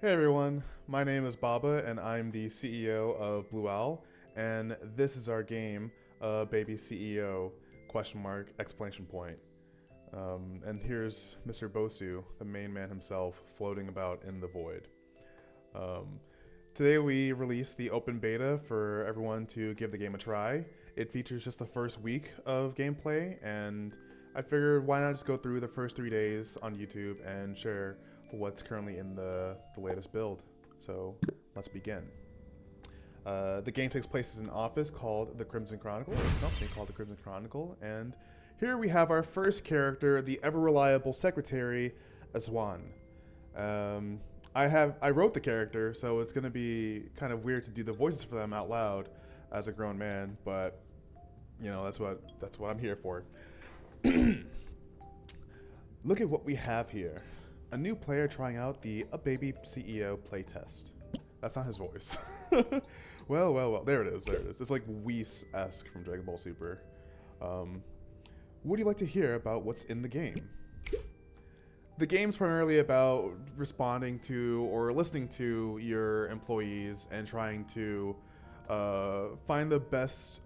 Hey everyone, my name is Baba and I'm the CEO of Blue Owl, and this is our game, Baby CEO, question mark, exclamation point. And here's Mr. Bosu, the main man himself, floating about in the void. Um, Today we released the open beta for everyone to give the game a try. It features just the first week of gameplay, and I figured why not just go through the first 3 days on YouTube and share what's currently in the latest build. So let's begin. The game takes place in an office called the Crimson Chronicle, or a company called the Crimson Chronicle, and here we have our first character, the ever-reliable secretary, Aswan. I wrote the character, so it's gonna be kind of weird to do the voices for them out loud as a grown man, but you know that's what I'm here for. Look at what we have here. A new player trying out the A Baby CEO playtest. That's not his voice. Well. There it is. It's like Whis-esque from Dragon Ball Super. Would you like to hear about what's in the game? The game's primarily about responding to or listening to your employees and trying to find the best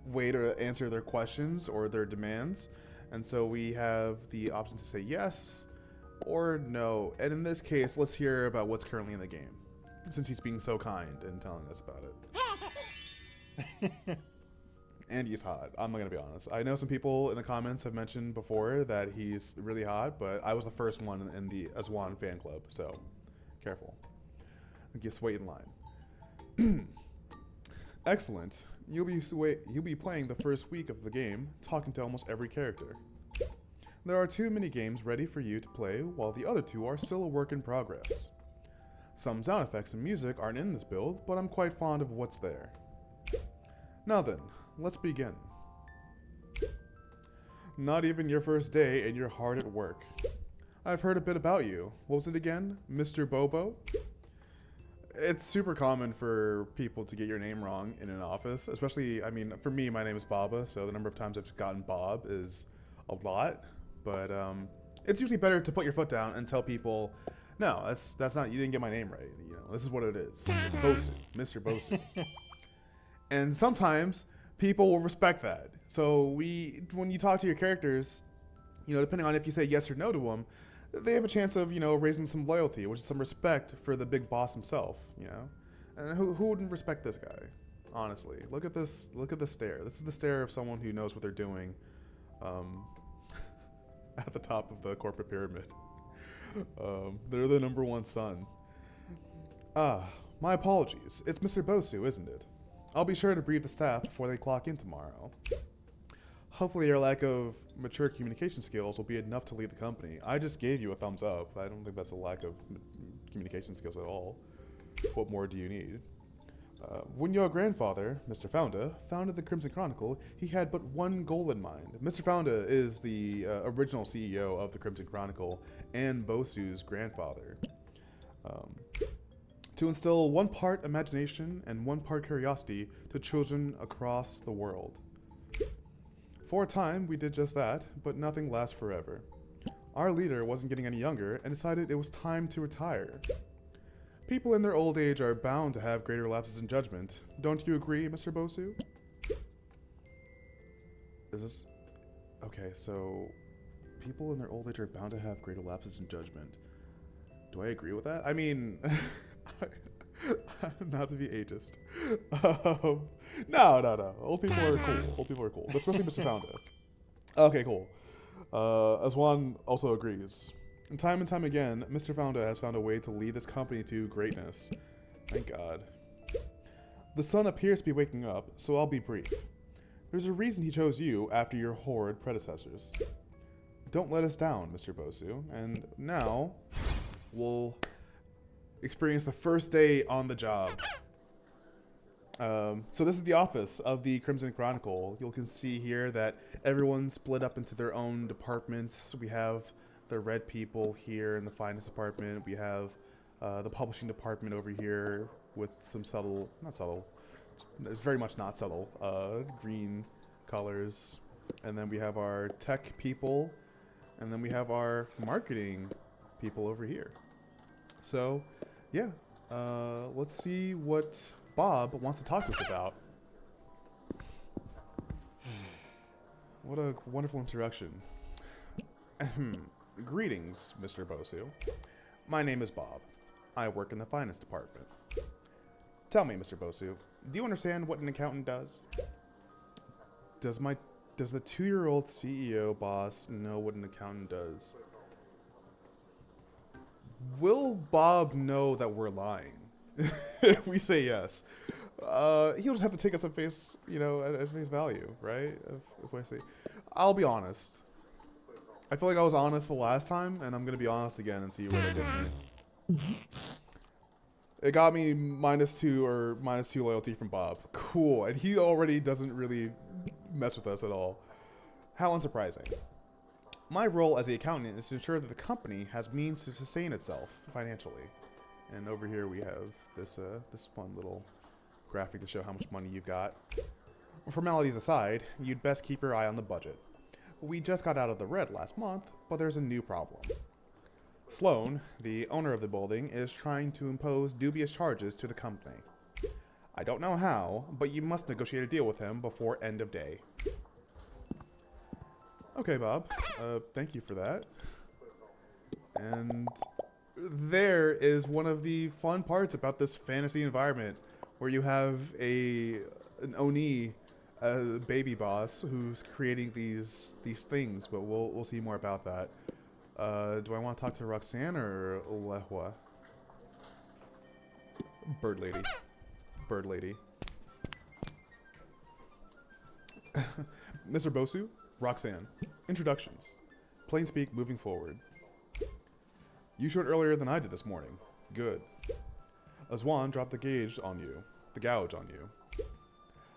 way to answer their questions or their demands. And so we have the option to say yes or no. And in this case, let's hear about what's currently in the game, since he's being so kind and telling us about it. And he's hot. I'm not gonna be honest. I know some people in the comments have mentioned before that he's really hot, but I was the first one in the Aswan fan club, so careful. Just wait in line. Excellent. You'll be playing the first week of the game, talking to almost every character. There are 2 mini-games ready for you to play, while the other 2 are still a work in progress. Some sound effects and music aren't in this build, but I'm quite fond of what's there. Now then, let's begin. Not even your first day and you're hard at work. I've heard a bit about you. What was it again? Mr. Bobo? It's super common for people to get your name wrong in an office, especially, I mean, for me, my name is Baba, so the number of times I've gotten Bob is a lot, but it's usually better to put your foot down and tell people, no, that's not, you didn't get my name right, you know, this is what it is. It's Bosu, Mr. Bosu. And sometimes people will respect that. So when you talk to your characters, you know, depending on if you say yes or no to them, they have a chance of, you know, raising some loyalty, which is some respect for the big boss himself, you know? And who wouldn't respect this guy? Honestly, look at this stare. This is the stare of someone who knows what they're doing at the top of the corporate pyramid. They're the #1 son. My apologies. It's Mr. Bosu, isn't it? I'll be sure to brief the staff before they clock in tomorrow. Hopefully your lack of mature communication skills will be enough to lead the company. I just gave you a thumbs up. I don't think that's a lack of communication skills at all. What more do you need? When your grandfather, Mr. Founda, founded the Crimson Chronicle, he had but one goal in mind. Mr. Founda is the original CEO of the Crimson Chronicle and Bosu's grandfather. To instill 1 part imagination and 1 part curiosity to children across the world. For a time, we did just that, but nothing lasts forever. Our leader wasn't getting any younger and decided it was time to retire. People in their old age are bound to have greater lapses in judgment. Don't you agree, Mr. Bosu? Is this... Okay, so... People in their old age are bound to have greater lapses in judgment. Do I agree with that? I mean... Not to be ageist. No. Old people are cool. Especially Mr. Founda. Okay, cool. Aswan also agrees. And time again, Mr. Founda has found a way to lead this company to greatness. Thank God. The sun appears to be waking up, so I'll be brief. There's a reason he chose you after your horrid predecessors. Don't let us down, Mr. Bosu. And now, we'll experience the first day on the job. So this is the office of the Crimson Chronicle. You can see here that everyone's split up into their own departments. We have the red people here in the finance department. We have the publishing department over here with some not subtle, it's very much not subtle, green colors. And then we have our tech people, and then we have our marketing people over here. So, yeah, let's see what Bob wants to talk to us about. What a wonderful introduction. Greetings, Mr. Bosu. My name is Bob. I work in the finance department. Tell me, Mr. Bosu, do you understand what an accountant does? Does the 2-year-old CEO boss know what an accountant does? Will Bob know that we're lying? If we say yes. He'll just have to take us at face, at face value, right? If I say, I'll be honest. I feel like I was honest the last time, and I'm gonna be honest again and see where that gets me. It got me -2 or -2 loyalty from Bob. Cool, and he already doesn't really mess with us at all. How unsurprising. My role as the accountant is to ensure that the company has means to sustain itself financially. And over here we have this this fun little graphic to show how much money you've got. Formalities aside, you'd best keep your eye on the budget. We just got out of the red last month, but there's a new problem. Sloan, the owner of the building, is trying to impose dubious charges to the company. I don't know how, but you must negotiate a deal with him before end of day. Okay, Bob. Thank you for that. And there is one of the fun parts about this fantasy environment, where you have an Oni, baby boss, who's creating these things. But we'll see more about that. Do I want to talk to Roxanne or Lehua? Bird lady. Bird lady. Mr. Bosu, Roxanne. Introductions. Plain speak, moving forward. You showed earlier than I did this morning. Good. Azwan dropped the gauge on you.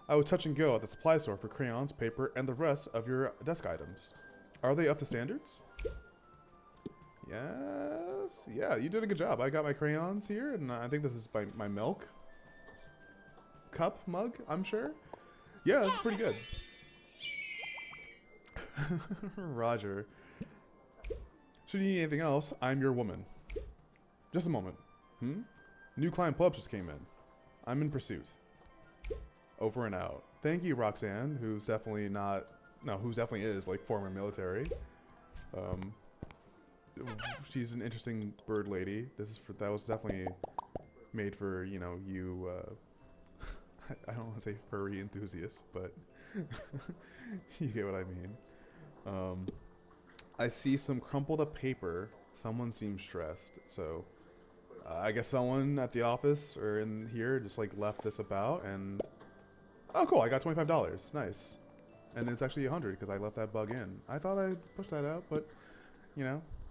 I would touch and go at the supply store for crayons, paper, and the rest of your desk items. Are they up to standards? Yes. Yeah, you did a good job. I got my crayons here, and I think this is my milk cup mug, I'm sure. Yeah, that's pretty good. Roger. Should you need anything else, I'm your woman. Just a moment. New client pub just came in. I'm in pursuit. Over and out. Thank you, Roxanne, who's definitely is like former military. She's an interesting bird lady. That was definitely made for, you, I don't want to say furry enthusiasts, but you get what I mean. I see some crumpled up paper. Someone seems stressed, so I guess someone at the office or in here just like left this about, and oh cool, I got $25. Nice. And it's actually 100 because I left that bug in. I thought I'd push that out, but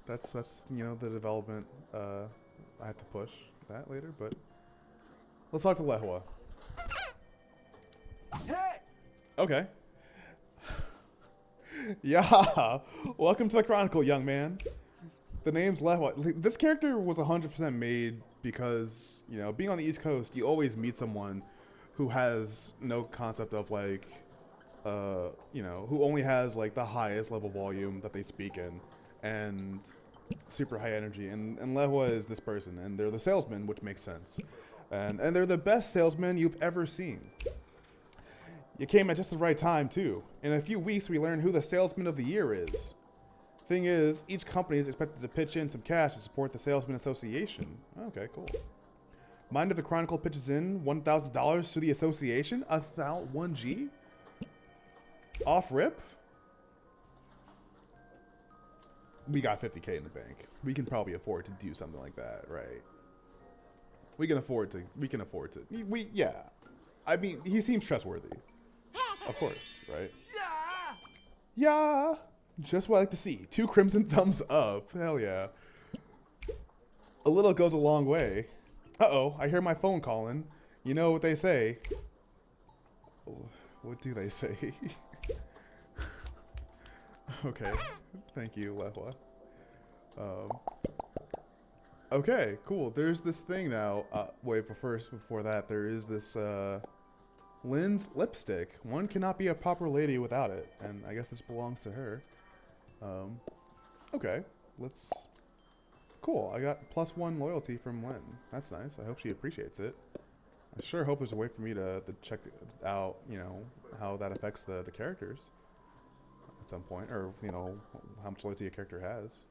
that's the development. I have to push that later, but let's talk to Lehua. Hey! Okay. Yeah, welcome to the Chronicle, young man. The name's Lehua. This character was 100% made because, being on the East Coast, you always meet someone who has no concept of like, who only has like the highest level volume that they speak in, and super high energy. And Lehua is this person, and they're the salesman, which makes sense. And they're the best salesman you've ever seen. You came at just the right time, too. In a few weeks, we learn who the Salesman of the Year is. Thing is, each company is expected to pitch in some cash to support the Salesman Association. Okay, cool. Mind if the Chronicle pitches in $1,000 to the association? 1G? Off rip? We got 50K in the bank. We can probably afford to do something like that, right? We can afford to. Yeah. I mean, he seems trustworthy. Of course, right? Yeah! Just what I like to see. 2 crimson thumbs up. Hell yeah. A little goes a long way. Uh-oh, I hear my phone calling. You know what they say. What do they say? Okay. Thank you, Lehua. Okay, cool. There's this thing now. Wait, but first, before that, there is this, Lynn's lipstick. One cannot be a proper lady without it, and I guess this belongs to her. Okay, let's... Cool. I got +1 loyalty from Lynn. That's nice. I hope she appreciates it. I sure hope there's a way for me to check out, you know, how that affects the characters at some point, or, you know, how much loyalty a character has.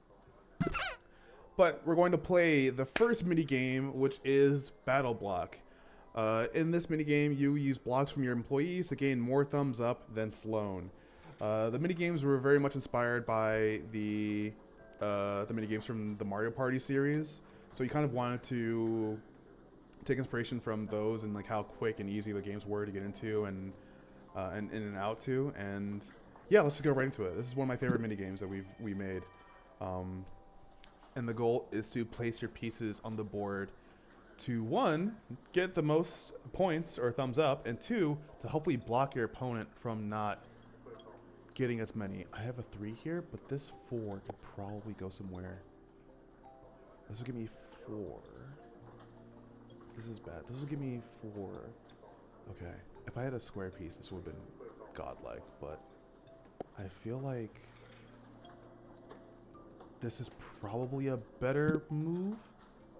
But we're going to play the first mini game, which is Battle Block. In this mini game, you use blocks from your employees to gain more thumbs up than Sloan. The mini games were very much inspired by the mini games from the Mario Party series, so you kind of wanted to take inspiration from those and like how quick and easy the games were to get into and in and out to. And yeah, let's just go right into it. This is one of my favorite mini games that we made. And the goal is to place your pieces on the board to, 1, get the most points or thumbs up, and 2, to hopefully block your opponent from not getting as many. I have a 3 here, but this 4 could probably go somewhere. This will give me 4. This is bad. This will give me 4. Okay. If I had a square piece, this would have been godlike, but I feel like this is probably a better move,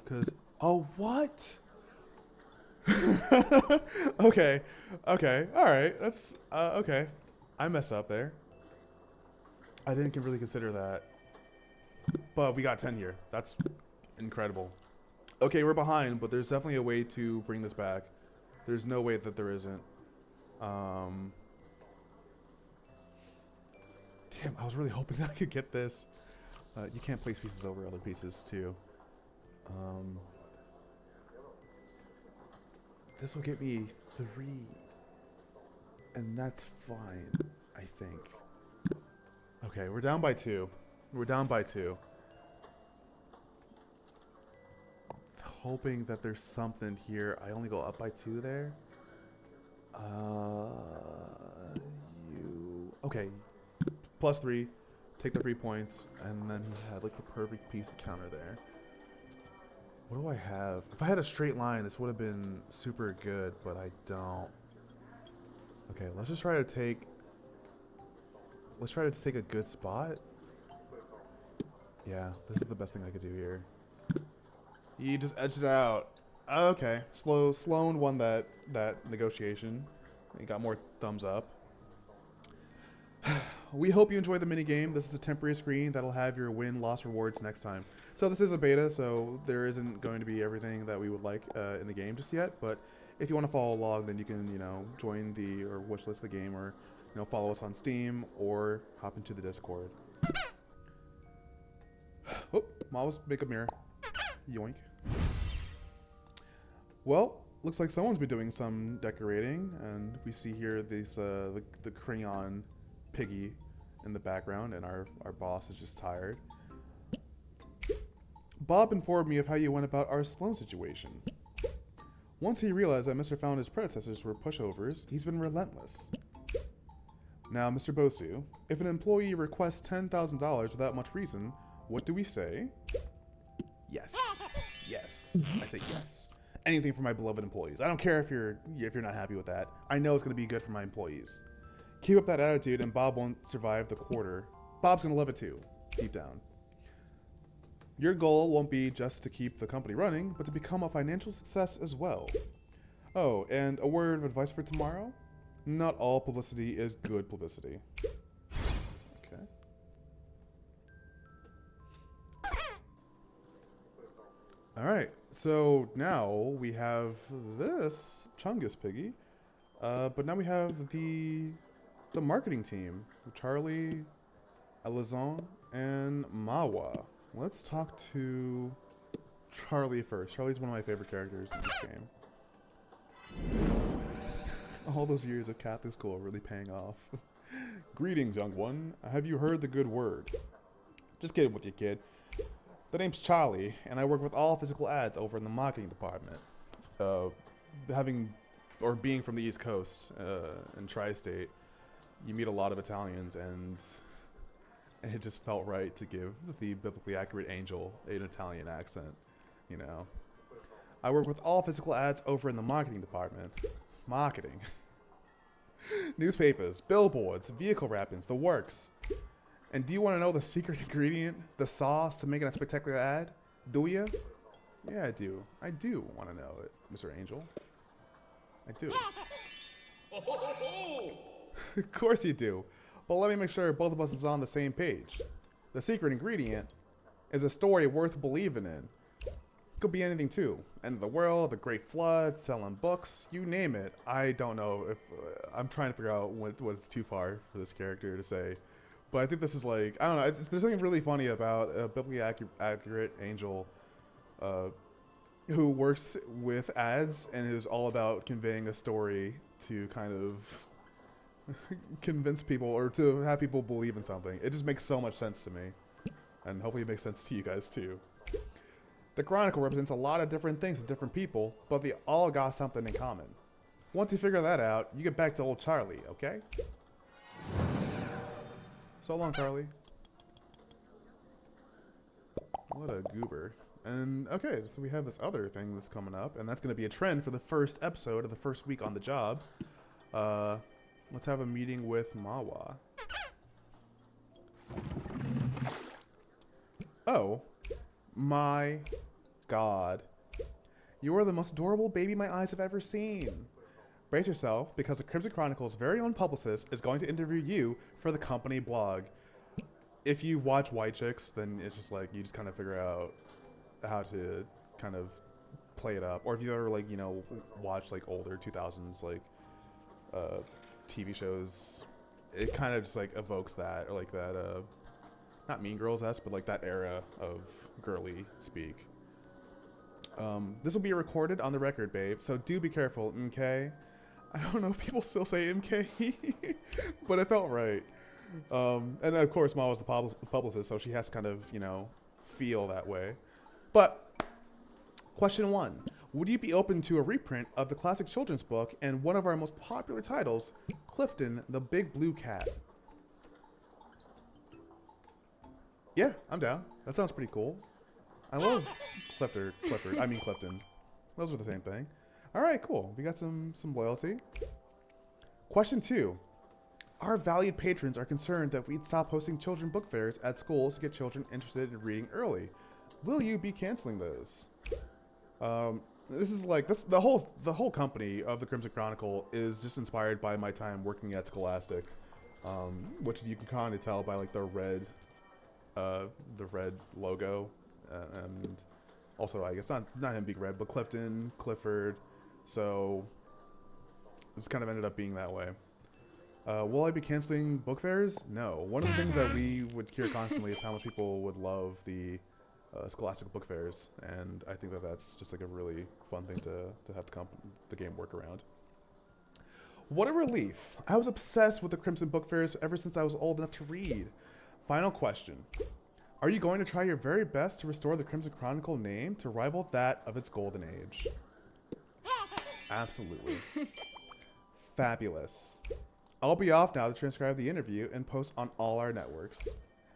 because, oh, what? Okay, all right, that's, okay. I messed up there. I didn't really consider that, but we got 10 here. That's incredible. Okay, we're behind, but there's definitely a way to bring this back. There's no way that there isn't. Damn, I was really hoping that I could get this. You can't place pieces over other pieces, too. This will get me 3. And that's fine, I think. Okay, we're down by 2. We're down by 2. Hoping that there's something here. I only go up by 2 there. Okay. +3. Take the 3 points, and then he had like the perfect piece to counter there. What do I have? If I had a straight line, this would have been super good, but I don't. Okay, let's just try to take. Let's try to take a good spot. Yeah, this is the best thing I could do here. He just edged it out. Okay, Sloan won that negotiation. He got more thumbs up. We hope you enjoyed the mini game. This is a temporary screen that'll have your win-loss rewards next time. So this is a beta, so there isn't going to be everything that we would like in the game just yet. But if you want to follow along, then you can, you know, join the or wishlist the game, or, you know, follow us on Steam or hop into the Discord. Oh, Mawa's makeup mirror. Yoink. Well, looks like someone's been doing some decorating, and we see here these the crayon piggy in the background, and our boss is just tired. Bob informed me of how you went about our Sloan situation. Once he realized that Mr. Founder's predecessors were pushovers, he's been relentless. Now, Mr. Bosu, if an employee requests $10,000 without much reason, what do we say? Yes. Yes. I say yes. Anything for my beloved employees. I don't care if you're not happy with that. I know it's going to be good for my employees. Keep up that attitude and Bob won't survive the quarter. Bob's going to love it too, deep down. Your goal won't be just to keep the company running, but to become a financial success as well. Oh, and a word of advice for tomorrow? Not all publicity is good publicity. Okay. Alright, so now we have this Chungus Piggy, but now we have the marketing team, Charlie, Elizon, and Mawa. Let's talk to Charlie first. Charlie's one of my favorite characters in this game. All those years of Catholic school are really paying off. Greetings, young one. Have you heard the good word? Just kidding with you, kid. The name's Charlie, and I work with all physical ads over in the marketing department. Being from the East Coast in Tri-State, you meet a lot of Italians, and it just felt right to give the biblically accurate angel an Italian accent, you know. I work with all physical ads over in the marketing department. Marketing. Newspapers, billboards, vehicle wrappings, the works. And do you want to know the secret ingredient, the sauce to making a spectacular ad? Do you? Yeah, I do. I do want to know it, Mr. Angel. I do. Of course you do. But let me make sure both of us is on the same page. The secret ingredient is a story worth believing in. Could be anything too. End of the world, the Great Flood, selling books, you name it. I don't know if I'm trying to figure out what's too far for this character to say. But I think this is like, I don't know, there's something really funny about a biblically accurate angel who works with ads and is all about conveying a story to kind of convince people or to have people believe in something. It just makes so much sense to me. And hopefully it makes sense to you guys too. The Chronicle represents a lot of different things to different people, but they all got something in common. Once you figure that out, you get back to old Charlie, okay? So long, Charlie. What a goober. And okay, so we have this other thing that's coming up, and that's going to be a trend for the first episode of the first week on the job. Let's have a meeting with Mawa. Oh my God. You are the most adorable baby my eyes have ever seen. Brace yourself, because the Crimson Chronicle's very own publicist is going to interview you for the company blog. If you watch White Chicks, then it's just like, you just kind of figure out how to kind of play it up. Or if you ever, like, you know, watch like older 2000s like TV shows, it kind of just like evokes that, or like that not Mean Girls-esque, but like that era of girly speak. This will be recorded on the record, babe, so do be careful, MK. I don't know if people still say MK, but it felt right. And of course, Ma was the publicist, so she has to kind of, you know, feel that way. But, question 1. Would you be open to a reprint of the classic children's book and one of our most popular titles, Clifton the Big Blue Cat? Yeah, I'm down. That sounds pretty cool. I love Clifford. I mean Clifton. Those are the same thing. All right, cool. We got some loyalty. Question 2. Our valued patrons are concerned that we'd stop hosting children book fairs at schools to get children interested in reading early. Will you be canceling those? This is like the whole company of the Crimson Chronicle is just inspired by my time working at Scholastic, which you can kind of tell by like the red logo, and also I guess not him being red, but Clifton, Clifford. So it's kind of ended up being that way. Will I be canceling book fairs? No. One of the things that we would hear constantly is how much people would love the Scholastic book fairs, and I think that that's just like a really fun thing to have the game work around. What a relief. I was obsessed with the Crimson book fairs ever since I was old enough to read. Final question. Are you going to try your very best to restore the Crimson Chronicle name to rival that of its golden age? Absolutely. Fabulous. I'll be off now to transcribe the interview and post on all our networks.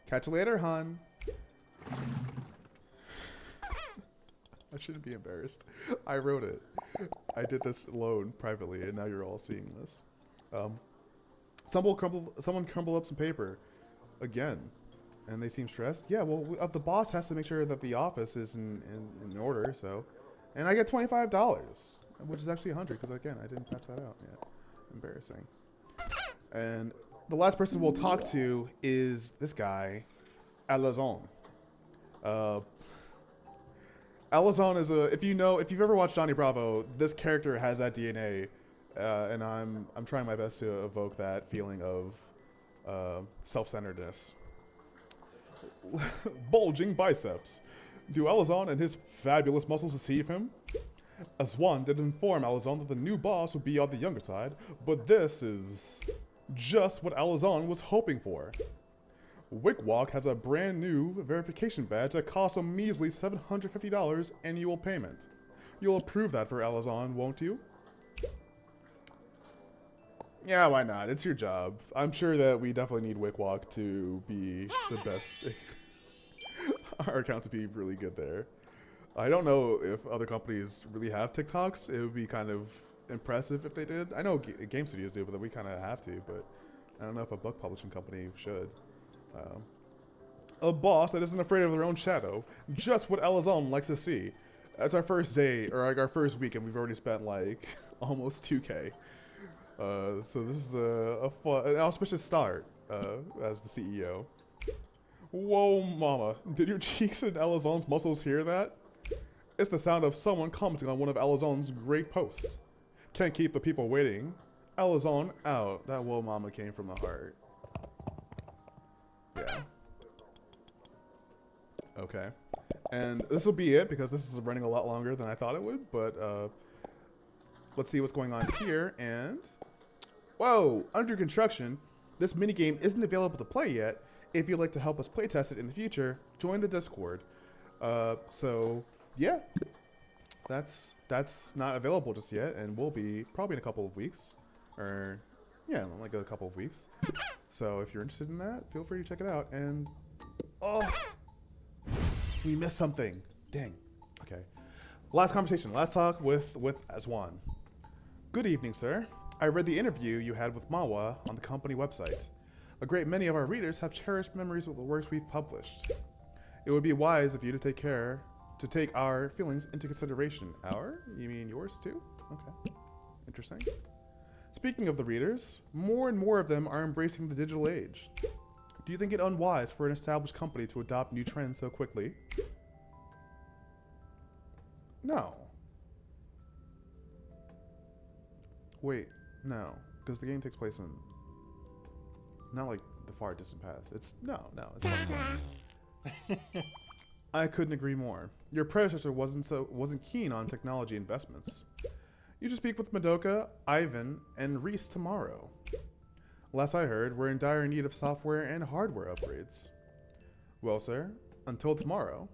Catch you later, hon. I shouldn't be embarrassed. I wrote it. I did this alone, privately, and now you're all seeing this. Someone crumble up some paper. Again. And they seem stressed. Yeah, well, the boss has to make sure that the office is in order, so. And I get $25, which is actually $100, because again, I didn't patch that out yet. Embarrassing. And the last person we'll talk to is this guy, Alazon. Alazon is if you've ever watched Johnny Bravo, this character has that DNA, and I'm trying my best to evoke that feeling of self-centeredness. Bulging biceps. Do Alazon and his fabulous muscles deceive him? Aswan did inform Alazon that the new boss would be on the younger side, but this is just what Alazon was hoping for. Wickwalk has a brand new verification badge that costs a measly $750 annual payment. You'll approve that for Alazon, won't you? Yeah, why not? It's your job. I'm sure that we definitely need Wickwalk to be the best. Our account to be really good there. I don't know if other companies really have TikToks. It would be kind of impressive if they did. I know game studios do, but we kind of have to. But I don't know if a book publishing company should. A boss that isn't afraid of their own shadow. Just what Elazon likes to see. It's our first day, or like our first week, and we've already spent like almost 2K. So this is a fun, an auspicious start as the CEO. Whoa, mama. Did your cheeks and Elazon's muscles hear that? It's the sound of someone commenting on one of Elazon's great posts. Can't keep the people waiting. Elazon out. That whoa, mama came from the heart. Yeah. Okay. And this will be it because this is running a lot longer than I thought it would, but let's see what's going on here. And whoa, under construction. This minigame isn't available to play yet. If you'd like to help us playtest it in the future, join the Discord. So yeah, that's not available just yet, and will be probably in a couple of weeks, or yeah, like a couple of weeks. So if you're interested in that, feel free to check it out. And oh, we missed something. Dang. Okay. Last conversation. Last talk with Aswan. Good evening, sir. I read the interview you had with Mawa on the company website. A great many of our readers have cherished memories of the works we've published. It would be wise of you to take our feelings into consideration. Our? You mean yours too? Okay. Interesting. Speaking of the readers, more and more of them are embracing the digital age. Do you think it unwise for an established company to adopt new trends so quickly? No. Wait, no. Because the game takes place in... not like the far distant past. It's... no. It's I couldn't agree more. Your predecessor wasn't keen on technology investments. You should speak with Madoka, Ivan, and Reese tomorrow. Last I heard, we're in dire need of software and hardware upgrades. Well, sir, until tomorrow.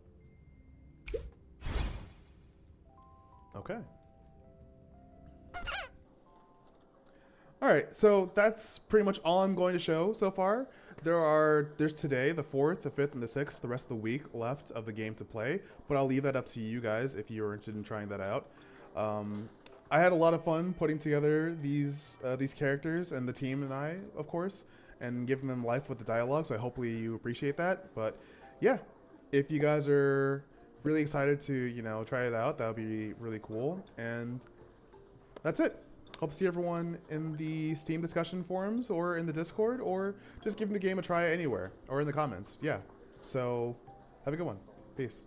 Okay. Alright, so that's pretty much all I'm going to show so far. There's today, the 4th, the 5th, and the 6th, the rest of the week left of the game to play. But I'll leave that up to you guys if you're interested in trying that out. I had a lot of fun putting together these characters and the team and I, of course, and giving them life with the dialogue, so hopefully you appreciate that. But yeah, if you guys are really excited to, you know, try it out, that would be really cool. And that's it. Hope to see everyone in the Steam discussion forums or in the Discord, or just giving the game a try anywhere or in the comments. Yeah. So have a good one. Peace.